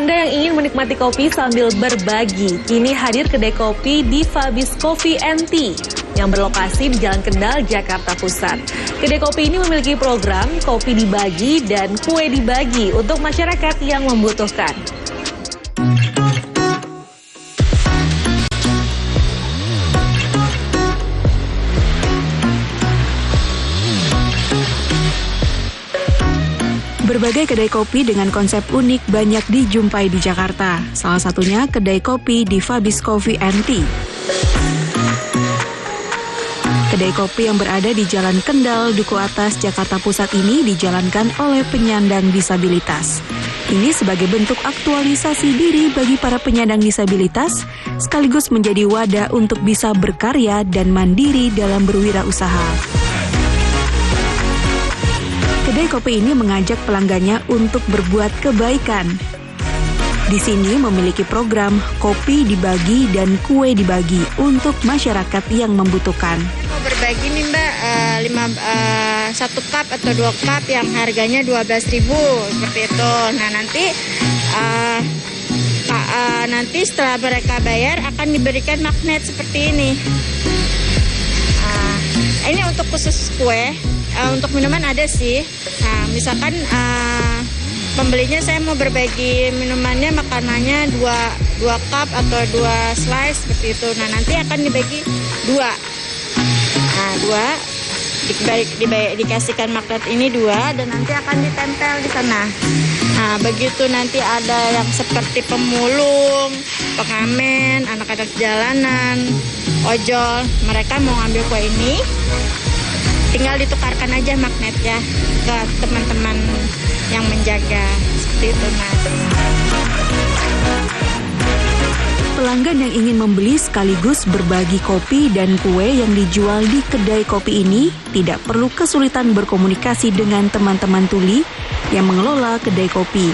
Anda yang ingin menikmati kopi sambil berbagi, kini hadir kedai kopi di Fabis Coffee & Tea yang berlokasi di Jalan Kendal, Jakarta Pusat. Kedai kopi ini memiliki program kopi dibagi dan kue dibagi untuk masyarakat yang membutuhkan.
Berbagai kedai kopi dengan konsep unik banyak dijumpai di Jakarta. Salah satunya kedai kopi di Fabis Coffee & Tea. Kedai kopi yang berada di Jalan Kendal, Duku Atas, Jakarta Pusat ini dijalankan oleh penyandang disabilitas. Ini sebagai bentuk aktualisasi diri bagi para penyandang disabilitas, sekaligus menjadi wadah untuk bisa berkarya dan mandiri dalam berwirausaha. Kedai kopi ini mengajak pelanggannya untuk berbuat kebaikan. Di sini memiliki program kopi dibagi dan kue dibagi untuk masyarakat yang membutuhkan.
Berbagi nih Mbak, 1 cup atau 2 cup yang harganya 12.000 seperti itu. Nah nanti setelah mereka bayar akan diberikan magnet seperti ini. Ini untuk khusus kue. Untuk minuman ada sih. Nah, misalkan pembelinya saya mau berbagi minumannya, makanannya 2 cup atau 2 slice seperti itu. Nah, nanti akan dibagi 2. Nah, 2 dikasihkan magnet ini 2 dan nanti akan ditempel di sana. Nah, begitu nanti ada yang seperti pemulung, pengamen, anak-anak jalanan, ojol, mereka mau ngambil kue ini, tinggal ditukarkan aja magnetnya ke teman-teman yang menjaga. Seperti itu, Mas.
Pelanggan yang ingin membeli sekaligus berbagi kopi dan kue yang dijual di kedai kopi ini tidak perlu kesulitan berkomunikasi dengan teman-teman tuli yang mengelola kedai kopi.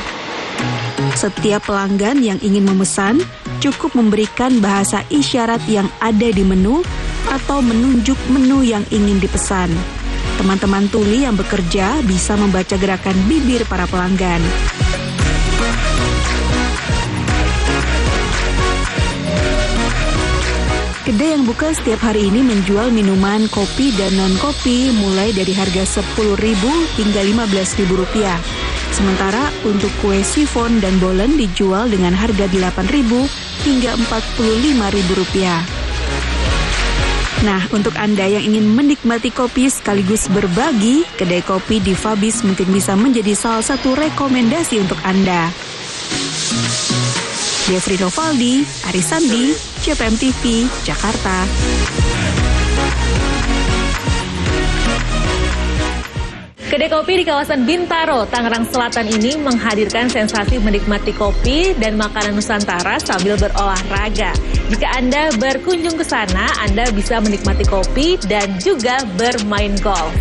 Setiap pelanggan yang ingin memesan cukup memberikan bahasa isyarat yang ada di menu atau menunjuk menu yang ingin dipesan. Teman-teman tuli yang bekerja bisa membaca gerakan bibir para pelanggan. Kedai yang buka setiap hari ini menjual minuman kopi dan non-kopi mulai dari harga Rp10.000 hingga Rp15.000. Sementara untuk kue sifon dan bolen dijual dengan harga Rp8.000 hingga Rp45.000. Nah, untuk Anda yang ingin menikmati kopi sekaligus berbagi, kedai kopi di Fabis mungkin bisa menjadi salah satu rekomendasi untuk Anda. Devri Novaldi, Arisandi, CPM TV, Jakarta.
Kedai kopi di kawasan Bintaro, Tangerang Selatan ini menghadirkan sensasi menikmati kopi dan makanan Nusantara sambil berolahraga. Jika Anda berkunjung ke sana, Anda bisa menikmati kopi dan juga bermain golf.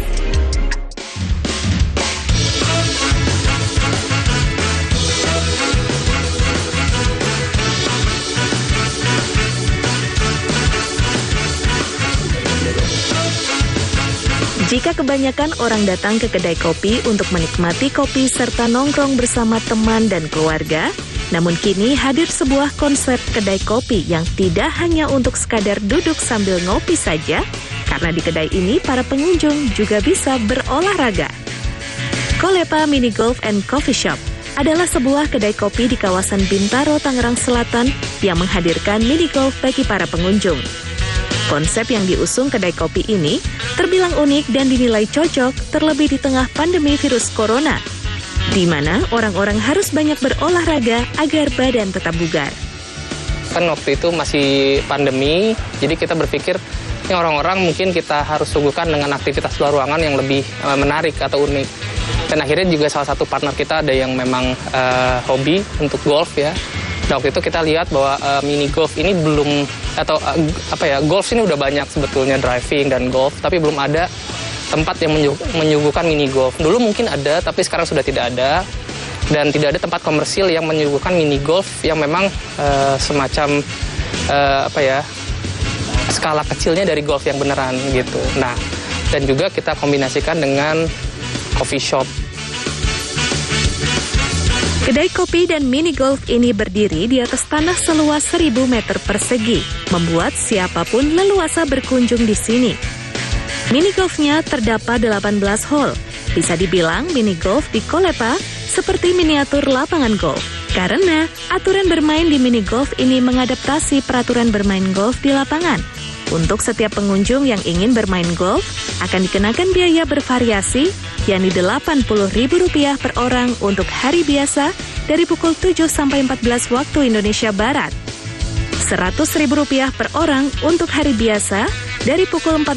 Jika kebanyakan orang datang ke kedai kopi untuk menikmati kopi serta nongkrong bersama teman dan keluarga, namun kini hadir sebuah konsep kedai kopi yang tidak hanya untuk sekadar duduk sambil ngopi saja, karena di kedai ini para pengunjung juga bisa berolahraga. Kolepa Mini Golf and Coffee Shop adalah sebuah kedai kopi di kawasan Bintaro, Tangerang Selatan yang menghadirkan mini golf bagi para pengunjung. Konsep yang diusung kedai kopi ini terbilang unik dan dinilai cocok terlebih di tengah pandemi virus corona, di mana orang-orang harus banyak berolahraga agar badan tetap bugar.
Kan waktu itu masih pandemi, jadi kita berpikir ini orang-orang mungkin kita harus suguhkan dengan aktivitas luar ruangan yang lebih menarik atau unik. Dan akhirnya juga salah satu partner kita ada yang memang hobi untuk golf ya. Nah, waktu itu kita lihat bahwa mini golf ini belum, atau golf ini udah banyak sebetulnya, driving dan golf, tapi belum ada tempat yang menyuguhkan mini golf. Dulu mungkin ada, tapi sekarang sudah tidak ada. Dan tidak ada tempat komersil yang menyuguhkan mini golf yang memang semacam skala kecilnya dari golf yang beneran gitu. Nah, dan juga kita kombinasikan dengan coffee shop.
Kedai kopi dan mini golf ini berdiri di atas tanah seluas 1.000 meter persegi, membuat siapapun leluasa berkunjung di sini. Mini golfnya terdapat 18 hole. Bisa dibilang mini golf di Kolepa seperti miniatur lapangan golf. Karena aturan bermain di mini golf ini mengadaptasi peraturan bermain golf di lapangan. Untuk setiap pengunjung yang ingin bermain golf, akan dikenakan biaya bervariasi, yakni Rp80.000 per orang untuk hari biasa dari pukul 7 sampai 14 waktu Indonesia Barat. Rp100.000 per orang untuk hari biasa dari pukul 14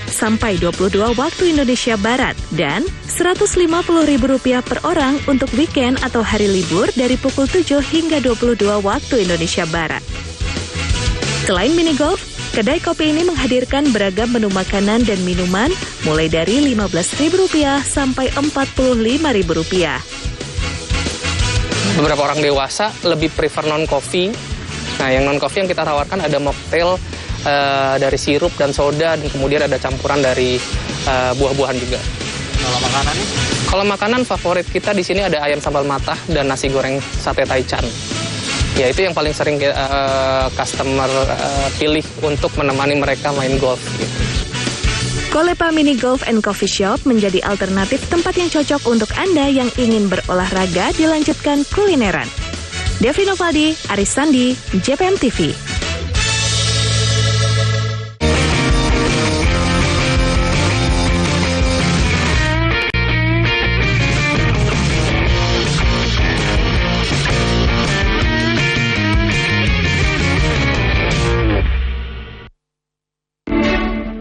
sampai 22 waktu Indonesia Barat. Dan Rp150.000 per orang untuk weekend atau hari libur dari pukul 7 hingga 22 waktu Indonesia Barat. Selain mini golf, kedai kopi ini menghadirkan beragam menu makanan dan minuman mulai dari Rp15.000 sampai Rp45.000.
Beberapa orang dewasa lebih prefer non-coffee. Nah, yang non-coffee yang kita tawarkan ada mocktail dari sirup dan soda, dan kemudian ada campuran dari buah-buahan juga.
Kalau makanan nih?
Kalau makanan favorit kita di sini ada ayam sambal matah dan nasi goreng sate taichan. Ya, itu yang paling sering customer pilih untuk menemani mereka main golf.
Kolepa Mini Golf and Coffee Shop menjadi alternatif tempat yang cocok untuk Anda yang ingin berolahraga dilanjutkan kulineran. Devi Novaldi, Aris Sandi, JPM TV.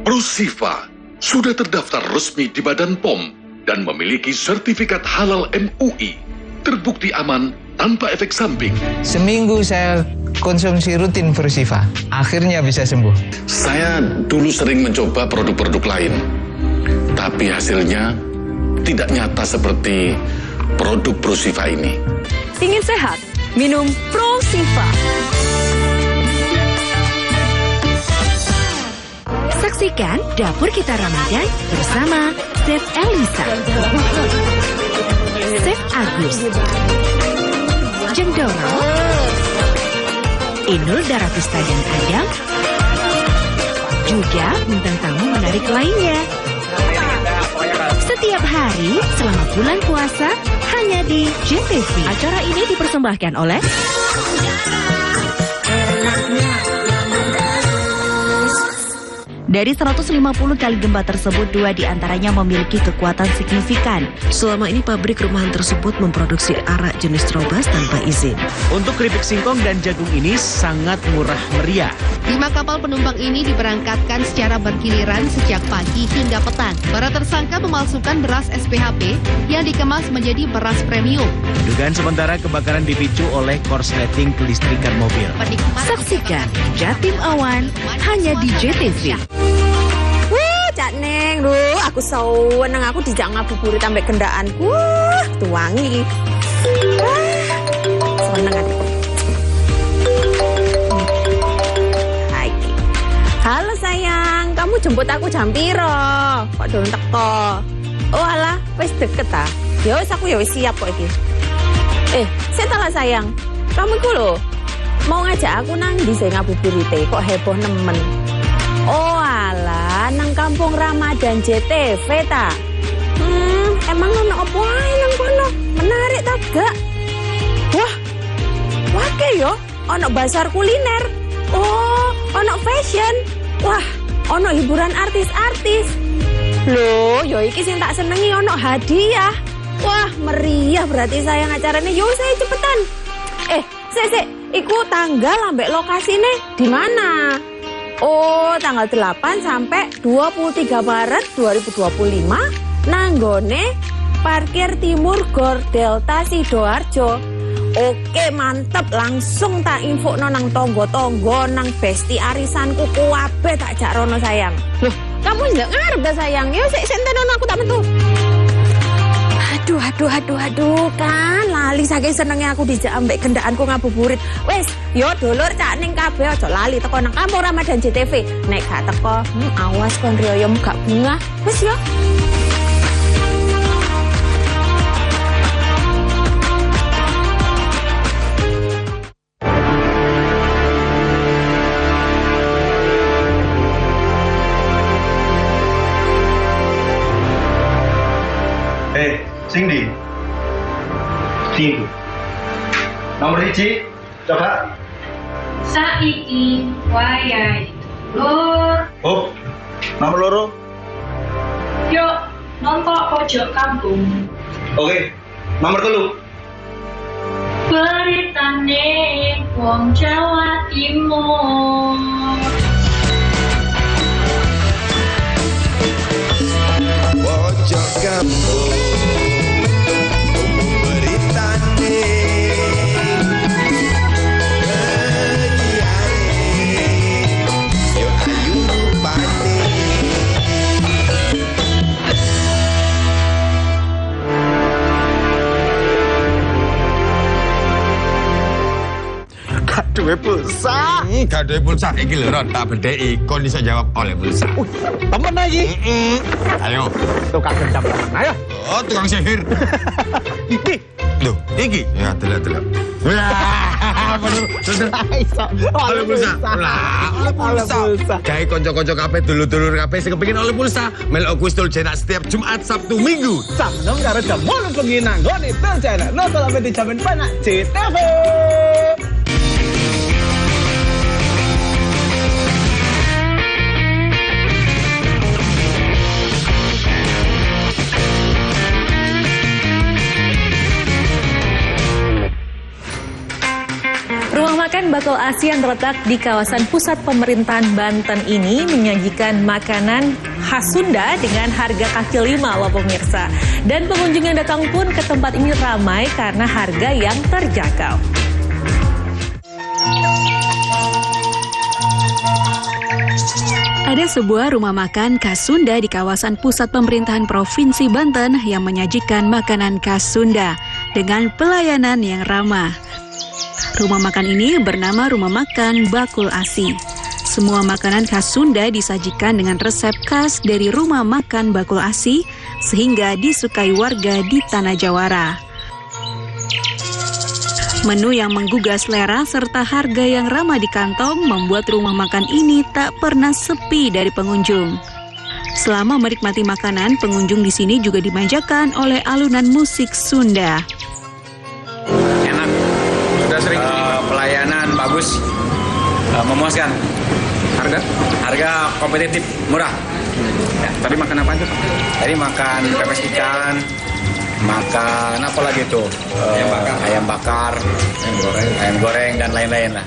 Prosifa sudah terdaftar resmi di Badan POM dan memiliki sertifikat halal MUI, terbukti aman tanpa efek samping.
Seminggu saya konsumsi rutin Prosifa, akhirnya bisa sembuh.
Saya dulu sering mencoba produk-produk lain, tapi hasilnya tidak nyata seperti produk Prosifa ini.
Ingin sehat? Minum Prosifa. Saksikan Dapur Kita Ramadan bersama Chef Elisa, Chef Agus, Jendoro, Inul Daratista dan Adam, juga bintang tamu menarik lainnya. Setiap hari selama bulan puasa hanya di JTV. Acara ini dipersembahkan oleh
Dari 150 kali gempa tersebut, 2 diantaranya memiliki kekuatan signifikan.
Selama ini pabrik rumahan tersebut memproduksi arak jenis Trobas tanpa izin.
Untuk keripik singkong dan jagung ini sangat murah meriah.
5 kapal penumpang ini diberangkatkan secara bergiliran sejak pagi hingga petang. Para tersangka memalsukan beras SPHP yang dikemas menjadi beras premium.
Dugaan sementara kebakaran dipicu oleh korsleting kelistrikan mobil.
Saksikan Jatim Awan hanya di JTV.
Cak Neng, aku seneng aku dijak ngabuburit sampai kendaanku. Tuangi. Seneng aku. Hai. Halo sayang, kamu jemput aku jam piro? Kok durung teko? Oh alah, wis deket ta. Ya wis aku ya wis siap kok iki. Setelah sayang, kamu iku lho mau ngajak aku nang ndi sing ngabuburite kok heboh nemen. Oh alah, nang Kampung Ramadan JTV ta. Emang ono apa ae nang kono? Menarik ta gak? Wah, wake yo, ono bazar kuliner. Oh, ono fashion. Wah, ono hiburan artis-artis. Loh, yo iki sing tak senengi ono hadiah. Wah, meriah berarti sayang acaranya. Yo saya cepetan. Sik, iku tanggal ambek lokasine di mana? Oh, tanggal 8 sampai 23 Maret 2025 nanggone Parkir Timur Gor Delta Sidoarjo. Oke, mantep, langsung tak info nang tonggo-tonggo nang besti arisanku kuwabe tak jak rono sayang. Loh, kamu ndak ngarep dah sayang. Yo sik sentenono aku tak metu. Aduh, kan lali saking senengnya aku dijak ambek gendaanku ngabuburit. Wes, yo dulur cak ning kabeh aja lali teko nang Kampung Ramadan JTV. Nek gak teko, awas kon riyo gak bunga. Wes yo.
Tinggu. Nomor 1, coba.
Saiki wayahe lur.
Oh, nomor 2.
Yuk, nonton pojok kampung.
Oke, nomor 3.
Beritane wong Jawa Timur.
Pojok kampung beritane yo ayu rupane.
Duwe pulsa. Gak duwe pulsa iki lho, Ron, tak bedheki kon iso jawab oleh pulsa.
Temen lagi.
Ayo.
Tukang gendam. Ayo.
Oh, tukang sihir.
Iki.
Loh, iki. Ya, delok. Wah, bener.
Iso.
Oleh pulsa. Lah, oleh pulsa. Gawe kanca-kanca kabeh dulur-dulur kabeh sing kepengin oleh pulsa, melok kuis tul jenak setiap Jumat, Sabtu, Minggu.
Jam 6 karo jam 8 bengi nang nggone tul jenak. Nonton sampe dijamin penak CTV.
Rumah makan Bakul Asi yang terletak di kawasan pusat pemerintahan Banten ini menyajikan makanan khas Sunda dengan harga kaki 5 loh pemirsa. Dan pengunjung yang datang pun ke tempat ini ramai karena harga yang terjangkau.
Ada sebuah rumah makan khas Sunda di kawasan pusat pemerintahan Provinsi Banten yang menyajikan makanan khas Sunda dengan pelayanan yang ramah. Rumah makan ini bernama Rumah Makan Bakul Asi. Semua makanan khas Sunda disajikan dengan resep khas dari Rumah Makan Bakul Asi sehingga disukai warga di Tanah Jawara. Menu yang menggugah selera serta harga yang ramah di kantong membuat rumah makan ini tak pernah sepi dari pengunjung. Selama menikmati makanan, pengunjung di sini juga dimanjakan oleh alunan musik Sunda.
Enak, sudah sering pelayanan bagus, memuaskan. Harga kompetitif, murah. Ya, tadi makan apa aja? Tadi makan pepes ikan, makan apa lagi tuh? Ayam bakar, ayam goreng dan lain-lain lah.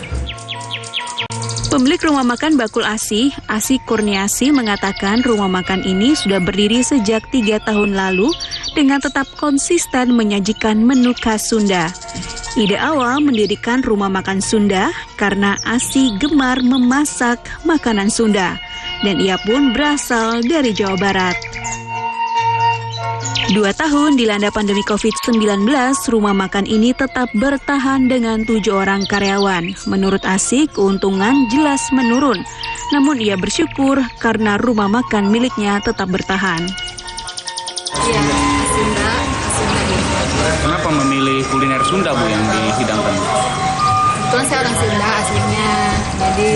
Pemilik rumah makan Bakul Asi, Asi Kurniasi mengatakan rumah makan ini sudah berdiri sejak 3 tahun lalu dengan tetap konsisten menyajikan menu khas Sunda. Ide awal mendirikan rumah makan Sunda karena Asi gemar memasak makanan Sunda dan ia pun berasal dari Jawa Barat. 2 tahun dilanda pandemi COVID-19, rumah makan ini tetap bertahan dengan 7 orang karyawan. Menurut Asi, keuntungan jelas menurun. Namun ia bersyukur karena rumah makan miliknya tetap bertahan.
Iya, Sunda gitu.
Kenapa memilih kuliner Sunda Bu yang dihidangkan?
Kebetulan saya orang Sunda aslinya, jadi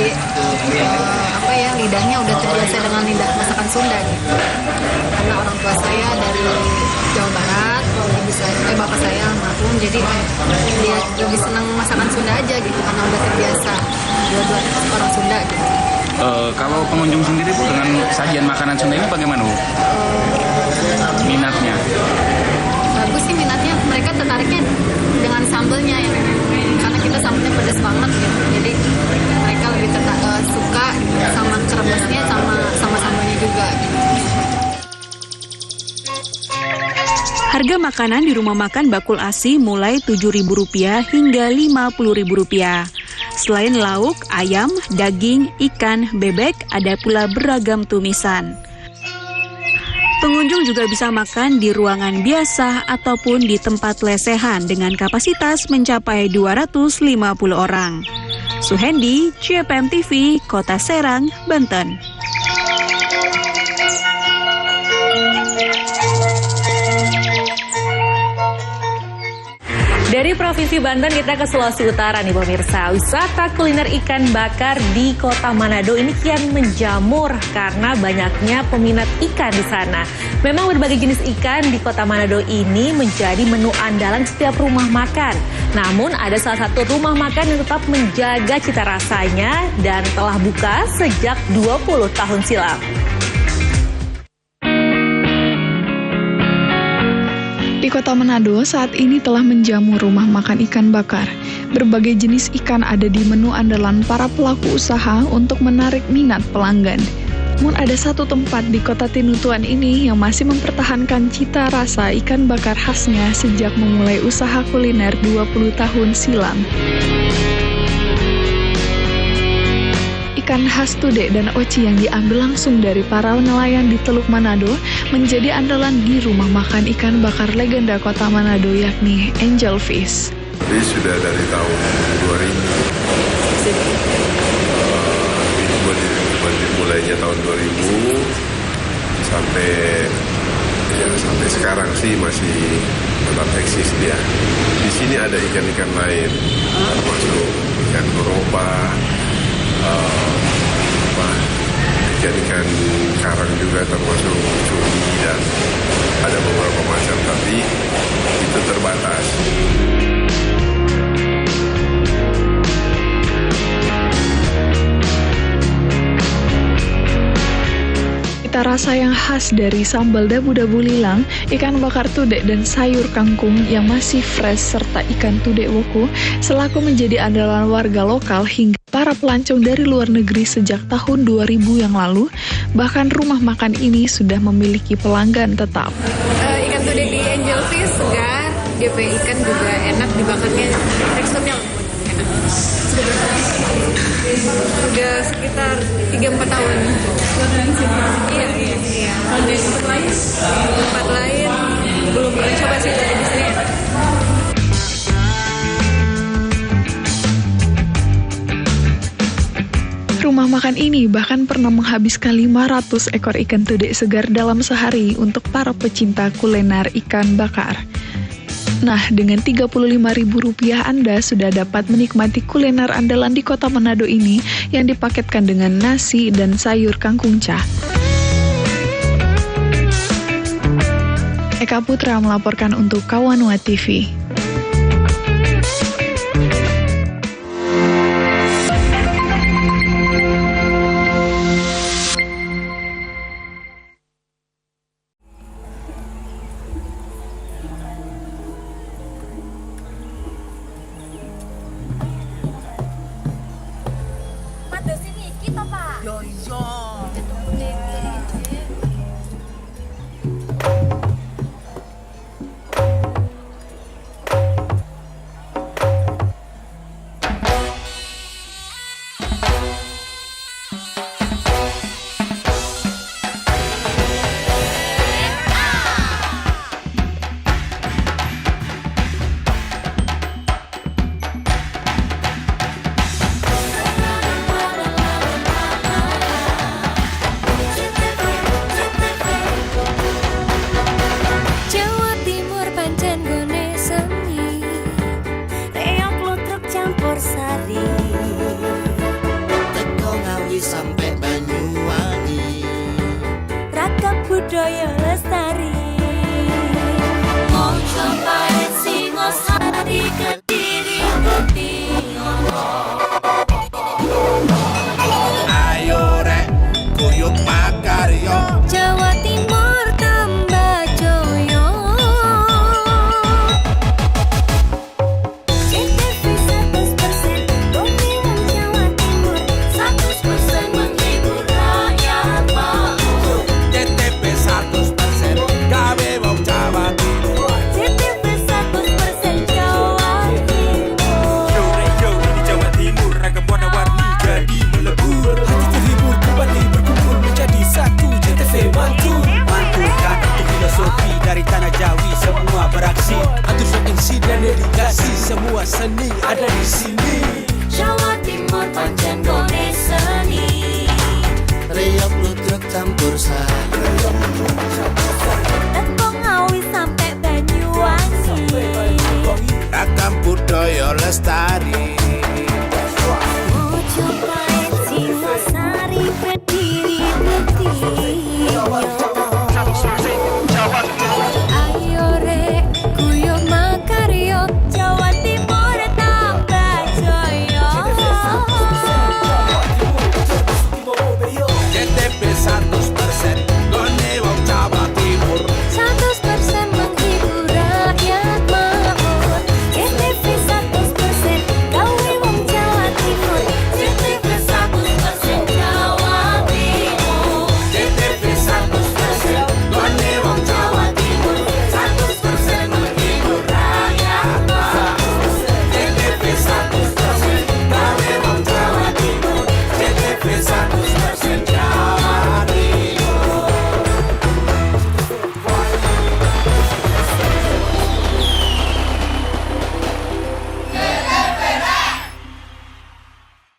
lidahnya udah terbiasa dengan lidah masakan Sunda gitu. Karena orang tua saya dari Jawa Barat, bapak saya almarhum, jadi dia lebih senang masakan Sunda aja gitu karena udah terbiasa dua-dua orang Sunda gitu.
Kalau pengunjung sendiri Bu dengan sajian makanan Sunda ini bagaimana Bu? Minatnya?
Bagus sih minatnya, mereka tertariknya dengan sambelnya ya, karena kita sambelnya pedas banget gitu, jadi mereka lebih suka sama kerebasnya sama sambelnya juga gitu.
Harga makanan di rumah makan Bakul Asi mulai Rp7.000 hingga Rp50.000. Selain lauk, ayam, daging, ikan, bebek, ada pula beragam tumisan. Pengunjung juga bisa makan di ruangan biasa ataupun di tempat lesehan dengan kapasitas mencapai 250 orang. Suhendi, JPM TV, Kota Serang, Banten.
Dari Provinsi Banten kita ke Sulawesi Utara nih pemirsa. Wisata kuliner ikan bakar di Kota Manado ini kian menjamur karena banyaknya peminat ikan di sana. Memang berbagai jenis ikan di Kota Manado ini menjadi menu andalan setiap rumah makan. Namun ada salah satu rumah makan yang tetap menjaga cita rasanya dan telah buka sejak 20 tahun silam.
Di Kota Manado saat ini telah menjamur rumah makan ikan bakar. Berbagai jenis ikan ada di menu andalan para pelaku usaha untuk menarik minat pelanggan. Namun ada satu tempat di Kota Tinutuan ini yang masih mempertahankan cita rasa ikan bakar khasnya sejak memulai usaha kuliner 20 tahun silam. Ikan khas tudek dan oci yang diambil langsung dari para nelayan di Teluk Manado menjadi andalan di rumah makan ikan bakar legenda Kota Manado yakni Angel Fish.
Ini sudah dari tahun 2000, mulainya tahun 2000 sampai sekarang sih masih tetap eksis dia. Di sini ada ikan-ikan lain, termasuk ikan koropa, ikan-ikan karang juga termasuk cumi dan ada beberapa macam, tapi itu terbatas.
Cita rasa yang khas dari sambal dabu-dabu lilang, ikan bakar tudek dan sayur kangkung yang masih fresh serta ikan tudek woko selaku menjadi andalan warga lokal hingga para pelancong dari luar negeri sejak tahun 2000 yang lalu. Bahkan rumah makan ini sudah memiliki pelanggan tetap.
Ikan tudek di Angel Fish segar, DP ikan juga enak dibakarnya, teksturnya enak. Sudah sekitar 3-4 tahun. Iya. Kalau di tempat lain? Tempat lain belum coba sih dari di sini.
Rumah makan ini bahkan pernah menghabiskan 500 ekor ikan tudek segar dalam sehari untuk para pecinta kuliner ikan bakar. Nah, dengan Rp35.000 Anda sudah dapat menikmati kuliner andalan di Kota Manado ini yang dipaketkan dengan nasi dan sayur kangkung cah. Eka Putra melaporkan untuk Kawanua TV.
budaya lestari. Mojo parit Singosari Kediri Kutingono. Ayo rek kuyup makaryo Jawa Timur tambah joyo. CTV 100% Bumi Jawa Timur 100% menghibur rakyat makmur. CTV 100% gawe wong Jawa Timur. CTV 100% Jawa Timur. Yo di Jawa Timur ragam warna-warni jadi melebur. Hati terhibur kembali berkumpul menjadi satu. CTV mantul mantulkan itu filosofi dari tanah Jawi. Semua beraksi atur insiden dedikasi. Semua seni ada di sini.